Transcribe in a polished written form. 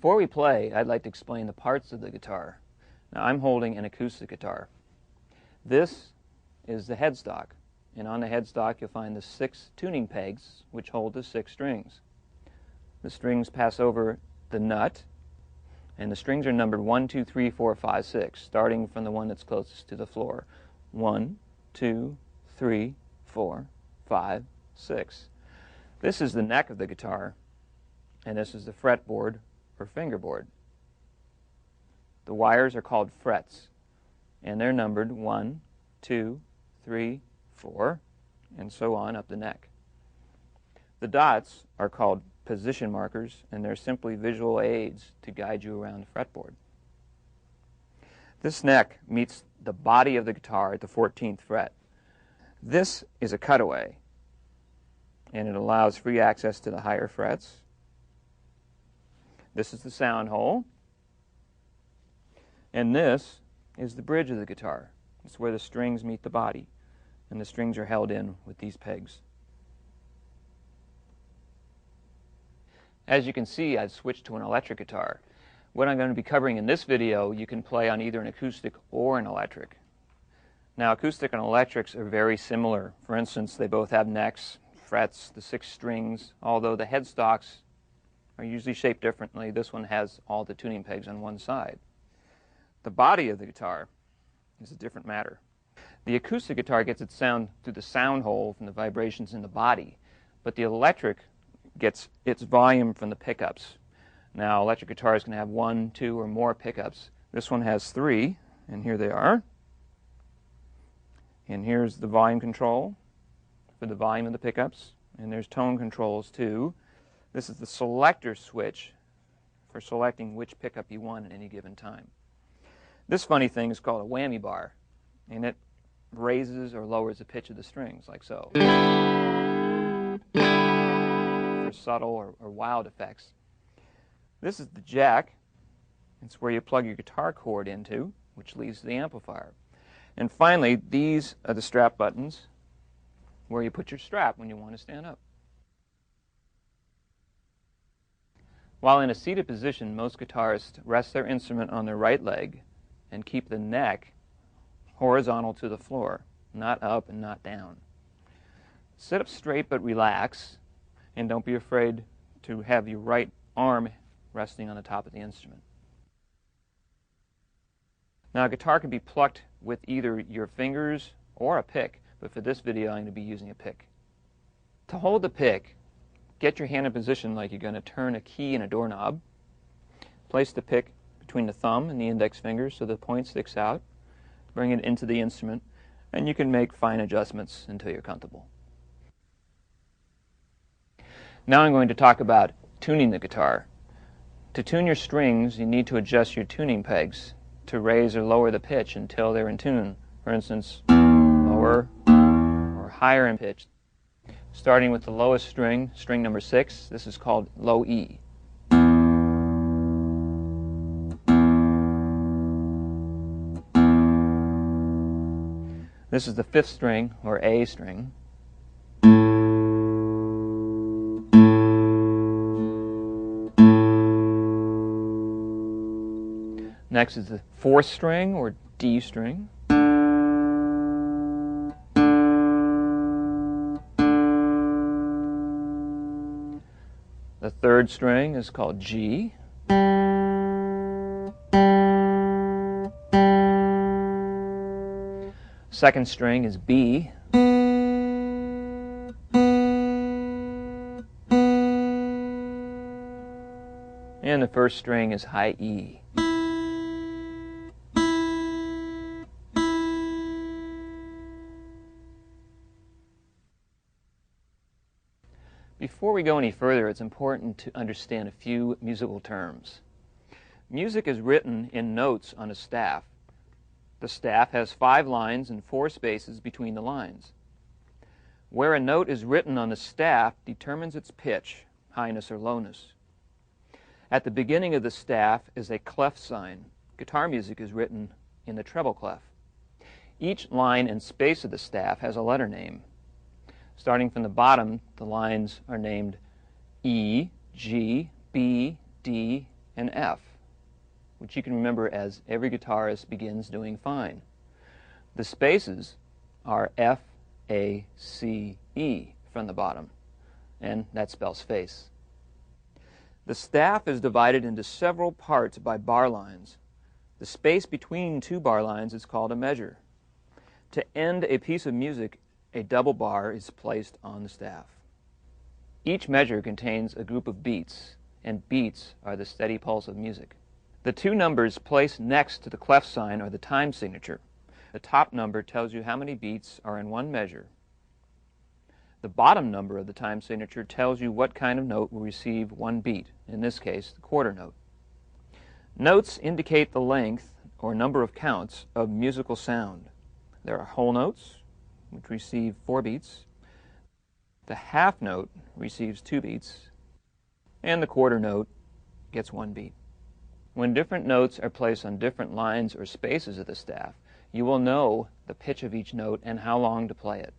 Before we play, I'd like to explain the parts of the guitar. Now, I'm holding an acoustic guitar. This is the headstock, and on the headstock you'll find the 6 tuning pegs which hold the 6 strings. The strings pass over the nut, and the strings are numbered 1, 2, 3, 4, 5, 6, starting from the one that's closest to the floor. 1, 2, 3, 4, 5, 6. This is the neck of the guitar, and this is the fretboard or fingerboard. The wires are called frets, and they're numbered 1, 2, 3, 4, and so on up the neck. The dots are called position markers, and they're simply visual aids to guide you around the fretboard. This neck meets the body of the guitar at the 14th fret. This is a cutaway, and it allows free access to the higher frets. This is the sound hole, and this is the bridge of the guitar. It's where the strings meet the body, and the strings are held in with these pegs. As you can see, I've switched to an electric guitar. What I'm going to be covering in this video, you can play on either an acoustic or an electric. Now, acoustic and electrics are very similar. For instance, they both have necks, frets, the 6 strings, although the headstocks are usually shaped differently. This one has all the tuning pegs on one side. The body of the guitar is a different matter. The acoustic guitar gets its sound through the sound hole from the vibrations in the body, but the electric gets its volume from the pickups. Now, electric guitars can have 1, 2, or more pickups. This one has 3, and here they are. And here's the volume control for the volume of the pickups, and there's tone controls too. This is the selector switch for selecting which pickup you want at any given time. This funny thing is called a whammy bar, and it raises or lowers the pitch of the strings, like so, for subtle or wild effects. This is the jack. It's where you plug your guitar cord into, which leads to the amplifier. And finally, these are the strap buttons, where you put your strap when you want to stand up. While in a seated position, most guitarists rest their instrument on their right leg and keep the neck horizontal to the floor, not up and not down. Sit up straight but relax, and don't be afraid to have your right arm resting on the top of the instrument. Now, a guitar can be plucked with either your fingers or a pick, but for this video I'm going to be using a pick. To hold the pick, get your hand in position like you're going to turn a key in a doorknob. Place the pick between the thumb and the index finger so the point sticks out. Bring it into the instrument, and you can make fine adjustments until you're comfortable. Now I'm going to talk about tuning the guitar. To tune your strings, you need to adjust your tuning pegs to raise or lower the pitch until they're in tune. For instance, lower or higher in pitch. Starting with the lowest string, string number 6, this is called low E. This is the 5th string, or A string. Next is the 4th string, or D string. The 3rd string is called G. Second string is B. And the 1st string is high E. Before we go any further, it's important to understand a few musical terms. Music is written in notes on a staff. The staff has 5 lines and 4 spaces between the lines. Where a note is written on the staff determines its pitch, highness or lowness. At the beginning of the staff is a clef sign. Guitar music is written in the treble clef. Each line and space of the staff has a letter name. Starting from the bottom, the lines are named E, G, B, D, and F, which you can remember as every guitarist begins doing fine. The spaces are F, A, C, E from the bottom, and that spells face. The staff is divided into several parts by bar lines. The space between two bar lines is called a measure. To end a piece of music, a double bar is placed on the staff. Each measure contains a group of beats, and beats are the steady pulse of music. The two numbers placed next to the clef sign are the time signature. The top number tells you how many beats are in one measure. The bottom number of the time signature tells you what kind of note will receive one beat, in this case, the quarter note. Notes indicate the length or number of counts of musical sound. There are whole notes, which receive 4 beats. The half note receives 2 beats, and the quarter note gets 1 beat. When different notes are placed on different lines or spaces of the staff, you will know the pitch of each note and how long to play it.